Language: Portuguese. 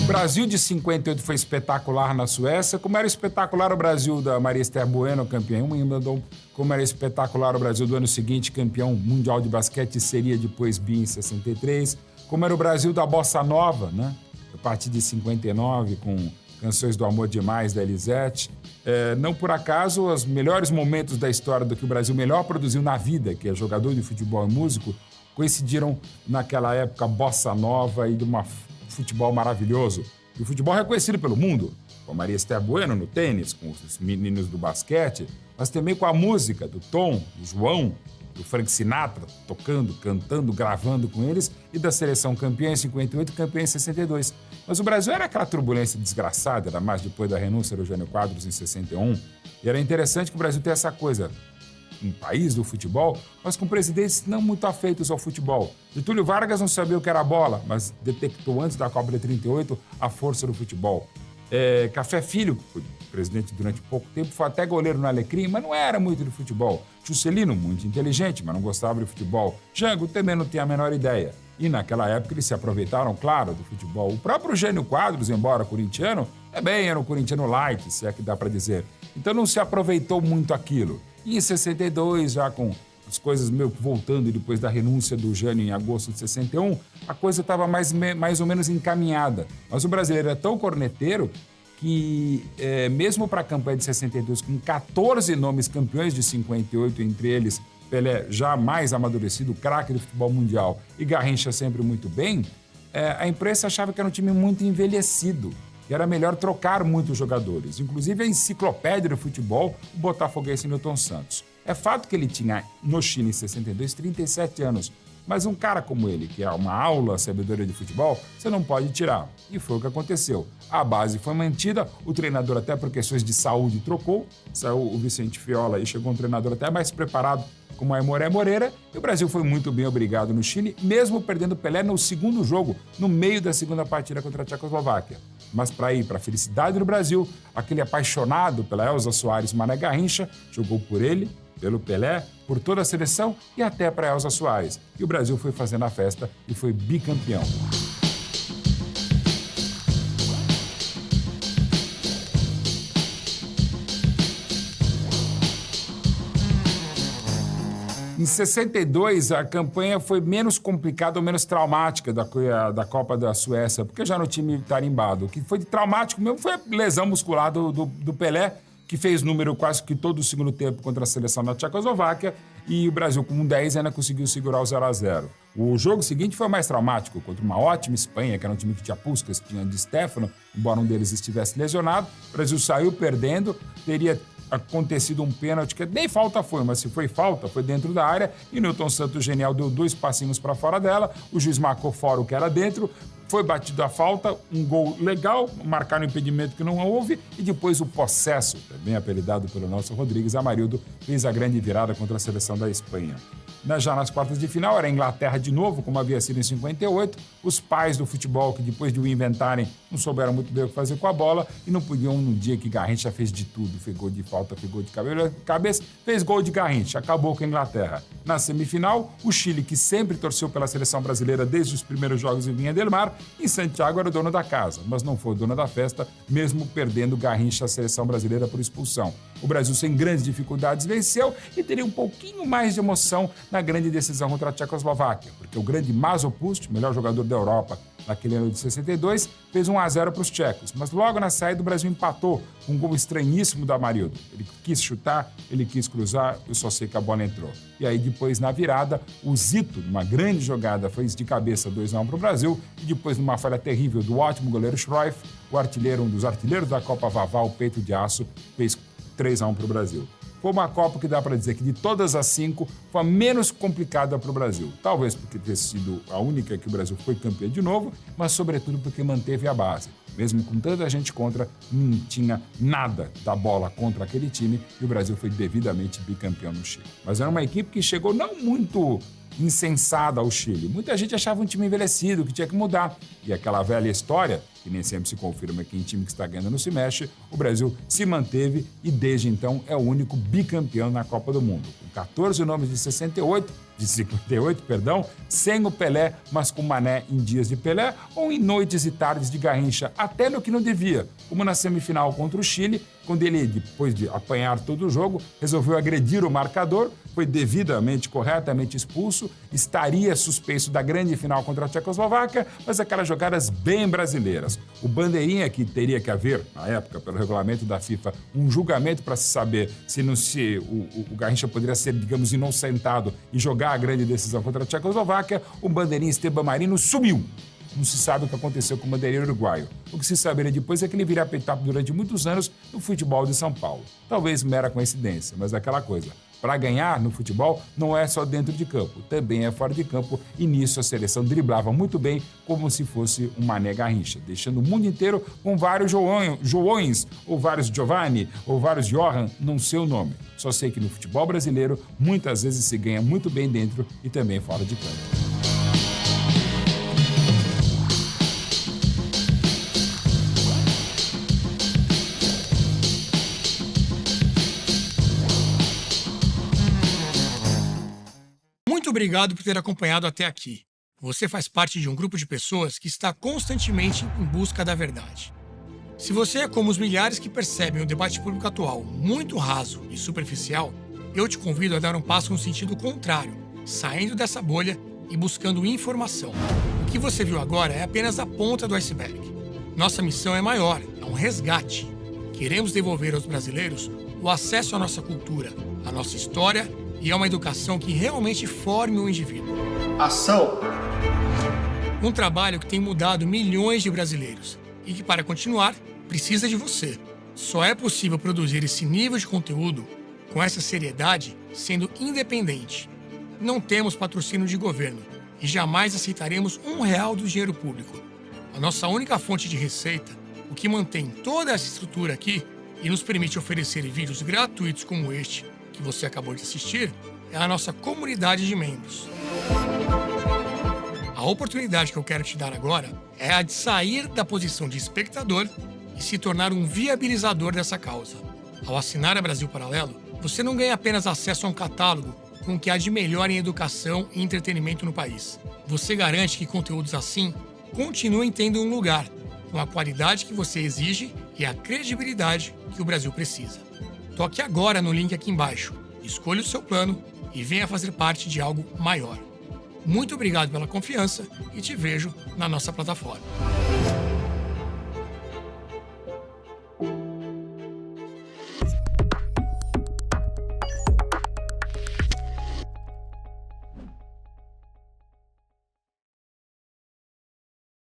O Brasil de 58 foi espetacular na Suécia, como era espetacular o Brasil da Maria Esther Bueno, campeã em Wimbledon, como era espetacular o Brasil do ano seguinte, campeão mundial de basquete, seria depois bi em 63, como era o Brasil da Bossa Nova, né? A partir de 59, com Canções do Amor Demais, da Elisete. Não por acaso, os melhores momentos da história do que o Brasil melhor produziu na vida, que é jogador de futebol e músico, coincidiram naquela época Bossa Nova e de um futebol maravilhoso. E o futebol reconhecido pelo mundo, com a Maria Esther Bueno no tênis, com os meninos do basquete, mas também com a música do Tom, do João, do Frank Sinatra, tocando, cantando, gravando com eles, e da seleção campeã em 58 e campeã em 62. Mas o Brasil era aquela turbulência desgraçada, era mais depois da renúncia do Jânio Quadros em 61, e era interessante que o Brasil tenha essa coisa, um país do futebol, mas com presidentes não muito afeitos ao futebol. Getúlio Vargas não sabia o que era bola, mas detectou antes da Copa de 38 a força do futebol. Café Filho, que foi presidente durante pouco tempo, foi até goleiro no Alecrim, mas não era muito de futebol. Juscelino, muito inteligente, mas não gostava de futebol. Jango também não tinha a menor ideia. E naquela época eles se aproveitaram, claro, do futebol. O próprio Jânio Quadros, embora corintiano, era um corintiano light, se é que dá para dizer. Então não se aproveitou muito aquilo. E em 62, já com as coisas meio que voltando depois da renúncia do Jânio em agosto de 61, a coisa estava mais ou menos encaminhada. Mas o brasileiro é tão corneteiro que, mesmo para a campanha de 62, com 14 nomes campeões de 58, entre eles Pelé já mais amadurecido, craque do futebol mundial, e Garrincha sempre muito bem, a imprensa achava que era um time muito envelhecido, que era melhor trocar muitos jogadores. Inclusive a enciclopédia do futebol, o botafoguense Newton Santos. É fato que ele tinha, no Chile, em 62, 37 anos. Mas um cara como ele, que é uma aula sabedora de futebol, você não pode tirar. E foi o que aconteceu. A base foi mantida, o treinador até por questões de saúde trocou, saiu o Vicente Fiola e chegou um treinador até mais preparado, como a Aimoré Moreira, e o Brasil foi muito bem obrigado no Chile, mesmo perdendo Pelé no segundo jogo, no meio da segunda partida contra a Tchecoslováquia. Mas para ir para a felicidade do Brasil, aquele apaixonado pela Elza Soares Mané Garrincha jogou por ele, pelo Pelé, por toda a seleção e até para Elza Soares. E o Brasil foi fazendo a festa e foi bicampeão. Em 62, a campanha foi menos complicada ou menos traumática da Copa da Suécia, porque já no time tarimbado. O que foi de traumático mesmo foi a lesão muscular do Pelé, que fez número quase que todo o segundo tempo contra a seleção da Tchecoslováquia, e o Brasil, com 10, ainda conseguiu segurar o 0-0. O jogo seguinte foi mais traumático, contra uma ótima Espanha, que era um time que tinha Puskás, que tinha Di Stéfano, embora um deles estivesse lesionado. O Brasil saiu perdendo, teria acontecido um pênalti, que nem falta foi, mas se foi falta, foi dentro da área, e Newton Santos Genial deu 2 passinhos para fora dela, o juiz marcou fora o que era dentro, foi batido a falta, um gol legal, marcaram o impedimento que não houve, e depois o possesso, também apelidado pelo nosso Rodrigues Amarildo, fez a grande virada contra a seleção da Espanha. Já nas quartas de final, era a Inglaterra de novo, como havia sido em 58. Os pais do futebol, que depois de o inventarem, não souberam muito bem o que fazer com a bola e não podiam, no dia que Garrincha fez de tudo, fez gol de falta, fez gol de cabeça, fez gol de Garrincha, acabou com a Inglaterra. Na semifinal, o Chile, que sempre torceu pela seleção brasileira desde os primeiros jogos em Vinha del Mar, em Santiago era o dono da casa, mas não foi o dono da festa, mesmo perdendo Garrincha a seleção brasileira por expulsão. O Brasil, sem grandes dificuldades, venceu e teria um pouquinho mais de emoção na grande decisão contra a Tchecoslováquia, porque o grande Masopust, melhor jogador da Europa naquele ano de 62, fez 1-0 para os tchecos. Mas logo na saída o Brasil empatou com um gol estranhíssimo do Amarildo. Ele quis chutar, ele quis cruzar, eu só sei que a bola entrou. E aí depois, na virada, o Zito, numa grande jogada, fez de cabeça 2-1 para o Brasil, e depois, numa falha terrível do ótimo goleiro Schroef, o artilheiro, um dos artilheiros da Copa Vavá, o Peito de Aço, fez 3-1 para o Brasil. Foi uma Copa que dá para dizer que de todas as 5 foi a menos complicada para o Brasil. Talvez porque ter sido a única que o Brasil foi campeão de novo, mas sobretudo porque manteve a base. Mesmo com tanta gente contra, não tinha nada da bola contra aquele time e o Brasil foi devidamente bicampeão no Chile. Mas era uma equipe que chegou não muito insensada ao Chile. Muita gente achava um time envelhecido, que tinha que mudar. E aquela velha história que nem sempre se confirma que em time que está ganhando não se mexe, o Brasil se manteve e desde então é o único bicampeão na Copa do Mundo. Com 14 nomes de 58, sem o Pelé, mas com Mané em dias de Pelé ou em noites e tardes de Garrincha, até no que não devia, como na semifinal contra o Chile, quando ele, depois de apanhar todo o jogo, resolveu agredir o marcador, foi devidamente, corretamente expulso, estaria suspenso da grande final contra a Tchecoslováquia, mas aquelas jogadas bem brasileiras. O bandeirinha, que teria que haver, na época, pelo regulamento da FIFA, um julgamento para se saber se o Garrincha poderia ser, digamos, inocentado e jogar a grande decisão contra a Tchecoslováquia, o bandeirinha Esteban Marino sumiu. Não se sabe o que aconteceu com o bandeirinha uruguaio. O que se saberia depois é que ele viria a peitar durante muitos anos no futebol de São Paulo. Talvez mera coincidência, mas é aquela coisa. Para ganhar no futebol não é só dentro de campo, também é fora de campo e nisso a seleção driblava muito bem como se fosse um Mané Garrincha, deixando o mundo inteiro com vários Joões, ou vários Giovanni, ou vários Johan, não sei o nome. Só sei que no futebol brasileiro muitas vezes se ganha muito bem dentro e também fora de campo. Muito obrigado por ter acompanhado até aqui. Você faz parte de um grupo de pessoas que está constantemente em busca da verdade. Se você é como os milhares que percebem o debate público atual muito raso e superficial, eu te convido a dar um passo no sentido contrário, saindo dessa bolha e buscando informação. O que você viu agora é apenas a ponta do iceberg. Nossa missão é maior, é um resgate. Queremos devolver aos brasileiros o acesso à nossa cultura, à nossa história e a uma educação que realmente forme o indivíduo. Ação! Um trabalho que tem mudado milhões de brasileiros e que, para continuar, precisa de você. Só é possível produzir esse nível de conteúdo com essa seriedade sendo independente. Não temos patrocínio de governo e jamais aceitaremos R$1 do dinheiro público. A nossa única fonte de receita, o que mantém toda essa estrutura aqui e nos permite oferecer vídeos gratuitos como este, que você acabou de assistir, é a nossa comunidade de membros. A oportunidade que eu quero te dar agora é a de sair da posição de espectador e se tornar um viabilizador dessa causa. Ao assinar a Brasil Paralelo, você não ganha apenas acesso a um catálogo com o que há de melhor em educação e entretenimento no país. Você garante que conteúdos assim continuem tendo um lugar, com a qualidade que você exige e a credibilidade que o Brasil precisa. Toque agora no link aqui embaixo, escolha o seu plano e venha fazer parte de algo maior. Muito obrigado pela confiança e te vejo na nossa plataforma.